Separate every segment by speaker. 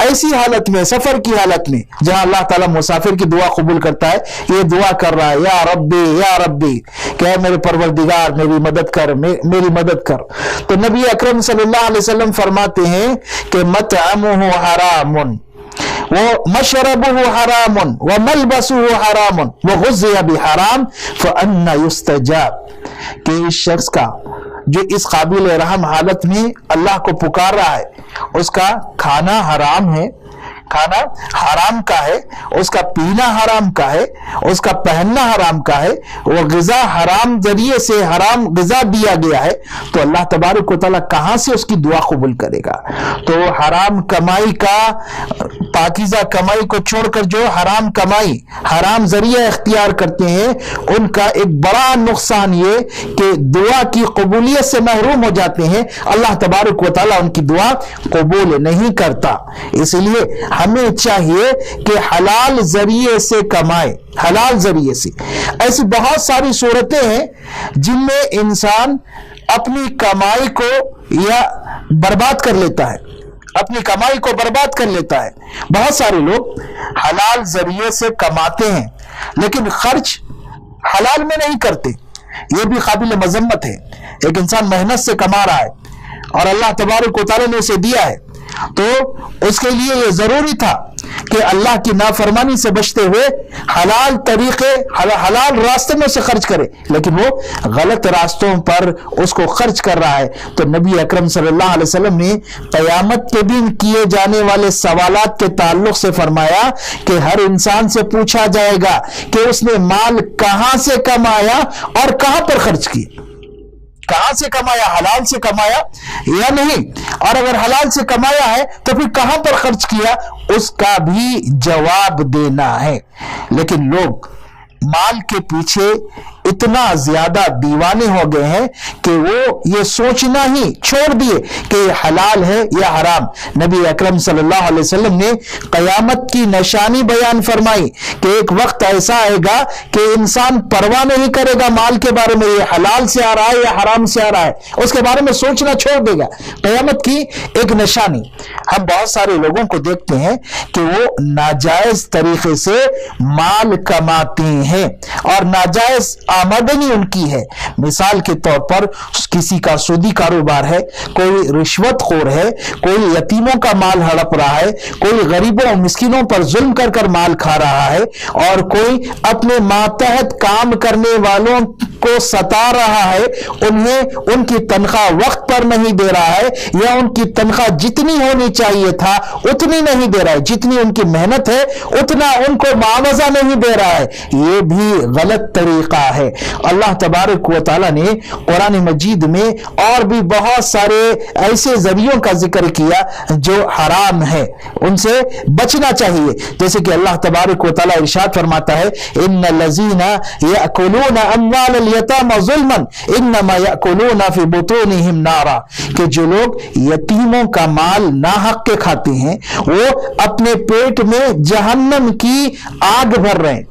Speaker 1: ایسی حالت میں، سفر کی حالت میں جہاں اللہ تعالیٰ مسافر کی دعا قبول کرتا ہے، یہ دعا کر رہا ہے یا ربی یا ربی کہ اے میرے پروردگار میری مدد کر، میری مدد کر. تو نبی اکرم صلی اللہ علیہ وسلم فرماتے ہیں کہ مطعمہ حرام ومشربہ حرام وملبسہ حرام وغذی بحرام فأنا یستجاب، کہ اس شخص کا جو اس قابل رحم حالت میں اللہ کو پکار رہا ہے، اس کا کھانا حرام ہے، کھانا حرام کا ہے، اس کا پینا حرام کا ہے، اس کا پہننا حرام کا ہے، وہ غذا حرام ذریعے سے حرام غذا دیا گیا ہے، تو اللہ تبارک و تعالیٰ کہاں سے اس کی دعا قبول کرے گا؟ تو حرام کمائی کا، پاکیزہ کمائی کو چھوڑ کر جو حرام کمائی، حرام ذریعہ اختیار کرتے ہیں، ان کا ایک بڑا نقصان یہ کہ دعا کی قبولیت سے محروم ہو جاتے ہیں. اللہ تبارک و تعالیٰ ان کی دعا قبول نہیں کرتا. اس لیے ہمیں چاہیے کہ حلال ذریعے سے کمائے، حلال ذریعے سے. ایسی بہت ساری صورتیں ہیں جن میں انسان اپنی کمائی کو یا برباد کر لیتا ہے، اپنی کمائی کو برباد کر لیتا ہے. بہت سارے لوگ حلال ذریعے سے کماتے ہیں لیکن خرچ حلال میں نہیں کرتے. یہ بھی قابل مذمت ہے. ایک انسان محنت سے کما رہا ہے اور اللہ تبارک و تعالیٰ نے اسے دیا ہے، تو اس کے لیے یہ ضروری تھا کہ اللہ کی نافرمانی سے بچتے ہوئے حلال طریقے، حلال راستے میں سے خرچ کرے، لیکن وہ غلط راستوں پر اس کو خرچ کر رہا ہے. تو نبی اکرم صلی اللہ علیہ وسلم نے قیامت کے دن کیے جانے والے سوالات کے تعلق سے فرمایا کہ ہر انسان سے پوچھا جائے گا کہ اس نے مال کہاں سے کمایا اور کہاں پر خرچ کیا. کہاں سے کمایا؟ حلال سے کمایا یا نہیں؟ اور اگر حلال سے کمایا ہے تو پھر کہاں پر خرچ کیا، اس کا بھی جواب دینا ہے. لیکن لوگ مال کے پیچھے اتنا زیادہ دیوانے ہو گئے ہیں کہ وہ یہ سوچنا ہی چھوڑ دیے کہ یہ حلال ہے یا حرام. نبی اکرم صلی اللہ علیہ وسلم نے قیامت کی نشانی بیان فرمائی کہ ایک وقت ایسا آئے گا کہ انسان پرواہ نہیں کرے گا مال کے بارے میں، یہ حلال سے آ رہا ہے یا حرام سے آ رہا ہے، اس کے بارے میں سوچنا چھوڑ دے گا. قیامت کی ایک نشانی. ہم بہت سارے لوگوں کو دیکھتے ہیں کہ وہ ناجائز طریقے سے مال کماتے ہیں اور ناجائز آمدنی ان کی ہے. مثال کے طور پر کسی کا سودی کاروبار ہے، کوئی رشوت خور ہے، کوئی یتیموں کا مال ہڑپ رہا ہے، کوئی غریبوں مسکینوں پر ظلم کر کر مال کھا رہا ہے، اور کوئی اپنے ماتحت کام کرنے والوں کو ستا رہا ہے، انہیں ان کی تنخواہ وقت پر نہیں دے رہا ہے، یا ان کی تنخواہ جتنی ہونی چاہیے تھا اتنی نہیں دے رہا ہے، جتنی ان کی محنت ہے اتنا ان کو معاوضہ نہیں دے رہا ہے. یہ بھی غلط طریقہ ہے. اللہ تبارک و تعالیٰ نے قرآن مجید میں اور بھی بہت سارے ایسے ذریعوں کا ذکر کیا جو حرام ہے، ان سے بچنا چاہیے. جیسے کہ اللہ تبارک و تعالیٰ ارشاد فرماتا ہے ان الذین یأکلون اموال الیتامی ظلما انما یأکلون فی بطونہم نارا، کہ جو لوگ یتیموں کا مال ناحق کے کھاتے ہیں وہ اپنے پیٹ میں جہنم کی آگ بھر رہے ہیں،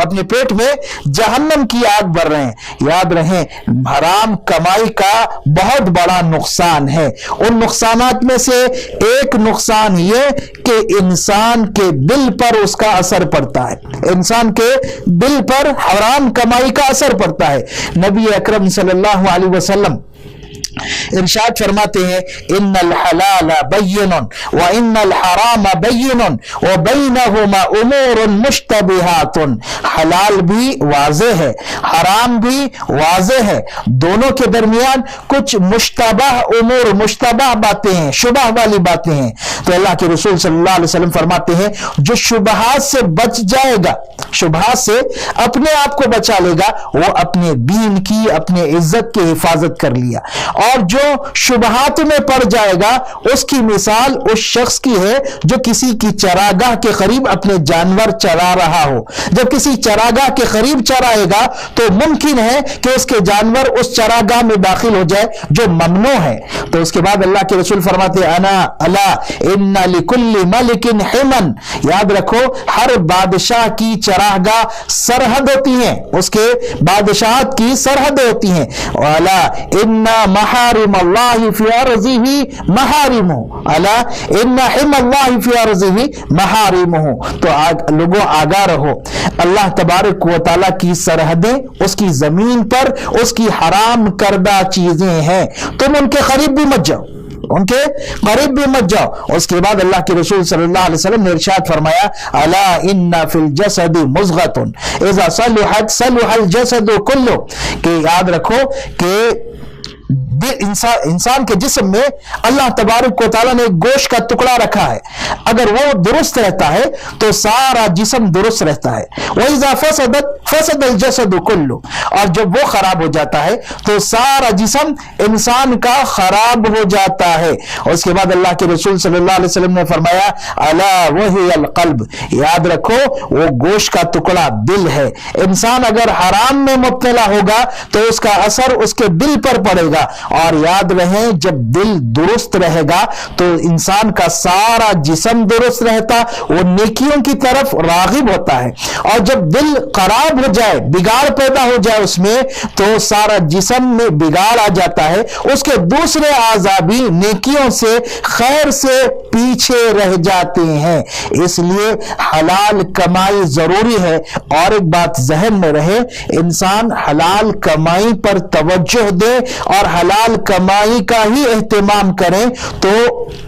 Speaker 1: اپنے پیٹ میں جہنم کی آگ بھر رہے ہیں. یاد رہیں حرام کمائی کا بہت بڑا نقصان ہے. ان نقصانات میں سے ایک نقصان یہ کہ انسان کے دل پر اس کا اثر پڑتا ہے، انسان کے دل پر حرام کمائی کا اثر پڑتا ہے. نبی اکرم صلی اللہ علیہ وسلم ارشاد فرماتے ہیں ان الحلال بین وان الحرام بین وبینہما امور مشتبہات، حلال بھی واضح ہے، حرام بھی واضح ہے، دونوں کے درمیان کچھ مشتبہ امور، مشتبہ باتیں ہیں، شبہ والی باتیں ہیں. تو اللہ کے رسول صلی اللہ علیہ وسلم فرماتے ہیں جو شبہات سے بچ جائے گا، شبہات سے اپنے آپ کو بچا لے گا، وہ اپنے دین کی، اپنے عزت کی حفاظت کر لیا. اور جو شبہات میں پڑ جائے گا اس کی مثال اس شخص کی ہے جو کسی کی چراگاہ کے قریب اپنے جانور چرا رہا ہو. جب کسی چراگاہ کے قریب چرائے گا تو ممکن ہے کہ اس کے جانور اس چراگاہ میں داخل ہو جائے جو ممنوع ہے. تو اس کے بعد اللہ کے رسول فرماتے انا الا ان لکل ملک حما، یاد رکھو ہر بادشاہ کی چراگاہ سرحد ہوتی ہیں، اس کے بادشاہت کی سرحد ہوتی ہیں. والا ان محارم اللہ فی ارضہ محارمہ الا ان حرم اللہ فی ارضہ محارمہ۔ تو لوگوں آگاہ رہو، اللہ تبارک و تعالیٰ کی سرحدیں اس کی زمین پر اس کی حرام کردہ چیزیں ہیں، تم ان کے قریب بھی مت جاؤ، ان کے قریب بھی مت جاؤ۔ اس کے بعد اللہ کے رسول صلی اللہ علیہ وسلم نے ارشاد فرمایا الا ان فی الجسد مضغۃ اذا صلحت صلح الجسد کلہ، کہ یاد رکھو کہ انسان کے جسم میں اللہ تبارک و تعالیٰ نے ایک گوشت کا ٹکڑا رکھا ہے، اگر وہ درست رہتا ہے تو سارا جسم درست رہتا ہے۔ وَإِذَا فَسَدَتْ فَسَدَ الْجَسَدُ كُلُّهُ، اور جب وہ خراب ہو جاتا ہے تو سارا جسم انسان کا خراب ہو جاتا ہے۔ اس کے بعد اللہ کے رسول صلی اللہ علیہ وسلم نے فرمایا الا وہی القلب، یاد رکھو وہ گوشت کا ٹکڑا دل ہے۔ انسان اگر حرام میں مبتلا ہوگا تو اس کا اثر اس کے دل پر پڑے گا، اور یاد رہیں جب دل درست رہے گا تو انسان کا سارا جسم درست رہتا، وہ نیکیوں کی طرف راغب ہوتا ہے، اور جب دل خراب ہو جائے، بگاڑ پیدا ہو جائے اس میں، تو سارا جسم میں بگاڑ آ جاتا ہے، اس کے دوسرے اعضاء بھی نیکیوں سے خیر سے پیچھے رہ جاتے ہیں۔ اس لیے حلال کمائی ضروری ہے، اور ایک بات ذہن میں رہے، انسان حلال کمائی پر توجہ دے اور حلال کمائی کا ہی اہتمام کریں تو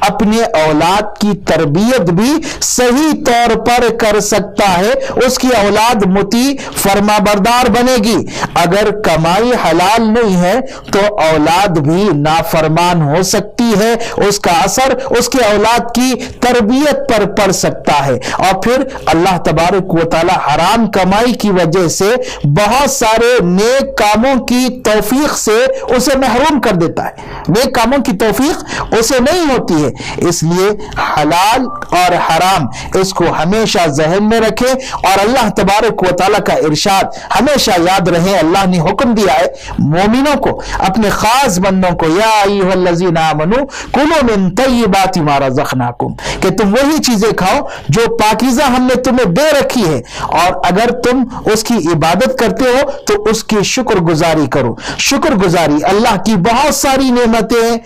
Speaker 1: اپنے اولاد کی تربیت بھی صحیح طور پر کر سکتا ہے، اس کی اولاد مطیع فرما بردار بنے گی۔ اگر کمائی حلال نہیں ہے تو اولاد بھی نافرمان ہو سکتی ہے، اس کا اثر اس کے اولاد کی تربیت پر پڑ سکتا ہے، اور پھر اللہ تبارک و تعالی حرام کمائی کی وجہ سے بہت سارے نیک کاموں کی توفیق سے اسے محروم کر دیتا ہے، نیک کاموں کی توفیق اسے نہیں ہوتی ہے۔ اس لیے حلال اور حرام اس کو ہمیشہ ذہن میں رکھیں، اور اللہ تبارک و تعالیٰ کا ارشاد ہمیشہ یاد رہے، اللہ نے حکم دیا ہے مومنوں کو، اپنے خاص بندوں کو، یا ایھا الذین آمنوا کلوا من طیبات ما رزقناکم، کہ تم وہی چیزیں کھاؤ جو پاکیزہ ہم نے تمہیں دے رکھی ہے، اور اگر تم اس کی عبادت کرتے ہو تو اس کی شکر گزاری کرو۔ شکر گزاری اللہ کی بہت ساری نعمتیں ہیں،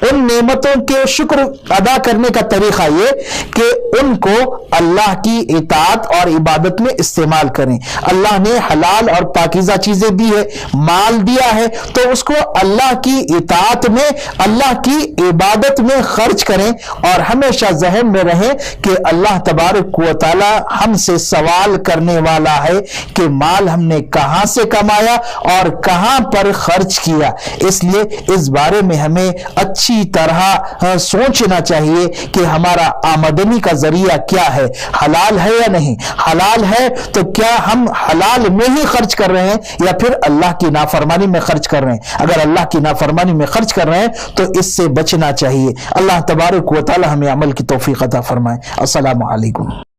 Speaker 1: ان نعمتوں کے شکر ادا کرنے کا طریقہ یہ کہ ان کو اللہ کی اطاعت اور عبادت میں استعمال کریں۔ اللہ نے حلال اور پاکیزہ چیزیں دی ہے، مال دیا ہے، تو اس کو اللہ کی اطاعت میں، اللہ کی عبادت میں خرچ کریں، اور ہمیشہ ذہن میں رہیں کہ اللہ تبارک و تعالی ہم سے سوال کرنے والا ہے کہ مال ہم نے کہاں سے کمایا اور کہاں پر خرچ کیا۔ اس لیے اس بارے میں ہمیں اچھی طرح سوچنا چاہیے کہ ہمارا آمدنی کا ذریعہ کیا ہے، حلال ہے یا نہیں، حلال ہے تو کیا ہم حلال میں ہی خرچ کر رہے ہیں یا پھر اللہ کی نافرمانی میں خرچ کر رہے ہیں۔ اگر اللہ کی نافرمانی میں خرچ کر رہے ہیں تو اس سے بچنا چاہیے۔ اللہ تبارک و تعالی ہمیں عمل کی توفیق عطا فرمائے۔ السلام علیکم۔